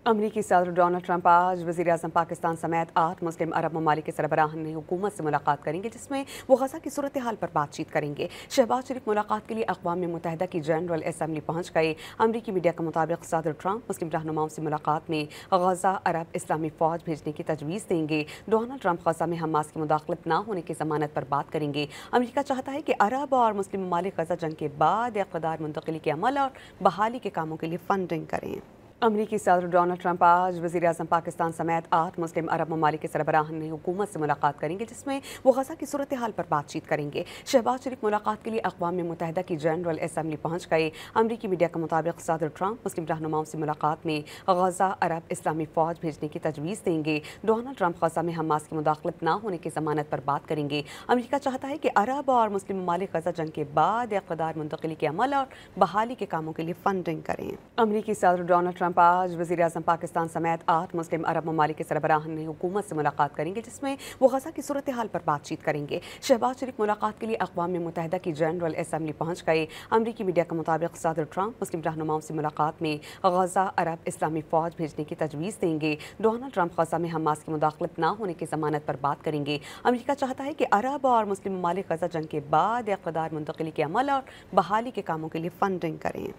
अमरीकी सदर Donald Trump आज वज़ीर-ए-आज़म पाकिस्तान समेत 8 मुस्लिम अरब ममालिक के सरबराहान हुकूमत से मुलाकात करेंगे, जिसमें वो गजा की सूरत हाल पर बातचीत करेंगे। शहबाज शरीफ मुलाकात के लिए अक़वाम मुत्तहिदा की जनरल असम्बली पहुँच गए। अमरीकी मीडिया के मुताबिक सदर ट्रंप मुस्लिम रहनुमाओं से मुलाकात में गजा अरब इस्लामी फ़ौज भेजने की तजवीज़ देंगे। डोनाल्ड ट्रंप गजा में हमास की मुदाखलत न होने की ज़मानत पर बात करेंगे। अमरीका चाहता है कि अरब और मुस्लिम ममालिक गजा जंग के बाद इक़्तिदार मुंतक़िली के अमल और बहाली के कामों के लिए फंडिंग करें। अमरीकी सदर डोनाल्ड ट्रंप आज वज़ीर-ए-आज़म पाकिस्तान समेत 8 मुस्लिम अरब ममालिक के सरबराहान हुकूमत से मुलाकात करेंगे, जिसमें वो गजा की सूरत हाल पर बातचीत करेंगे। शहबाज शरीफ मुलाकात के लिए अक़वाम मुत्तहिदा की जनरल असम्बली पहुँच गए। अमरीकी मीडिया के मुताबिक सदर ट्रंप मुस्लिम रहनुमाओं से मुलाकात में गजा अरब इस्लामी फ़ौज भेजने की तजवीज़ देंगे। डोनाल्ड ट्रंप गजा में हमास की मुदाखलत न होने की ज़मानत पर बात करेंगे। अमरीका चाहता है कि अरब और मुस्लिम ममालिक गजा जंग के बाद इक़्तिदार मुंतक़िली के अमल और बहाली के कामों के लिए फंडिंग करें। अमरीकी सदर डोनाल्ड ट्रंप आज वज़ीर-ए-आज़म पाकिस्तान समेत 8 मुस्लिम अरब ममालिक के सरबराहान हुकूमत से मुलाकात करेंगे, जिसमें वो गजा की सूरत हाल पर बातचीत करेंगे। शहबाज शरीफ मुलाकात के लिए अक़वाम मुत्तहिदा की जनरल असम्बली पहुँच गए। अमरीकी मीडिया के मुताबिक सदर ट्रंप मुस्लिम रहनुमाओं से मुलाकात में गजा अरब इस्लामी फ़ौज भेजने की तजवीज़ देंगे। डोनाल्ड ट्रंप गजा में हमास की मुदाखलत न होने की ज़मानत पर बात करेंगे। अमरीका चाहता है कि अरब और मुस्लिम ममालिक गजा जंग के बाद इक़्तिदार मुंतक़िली के अमल और बहाली के कामों के लिए फंडिंग करें।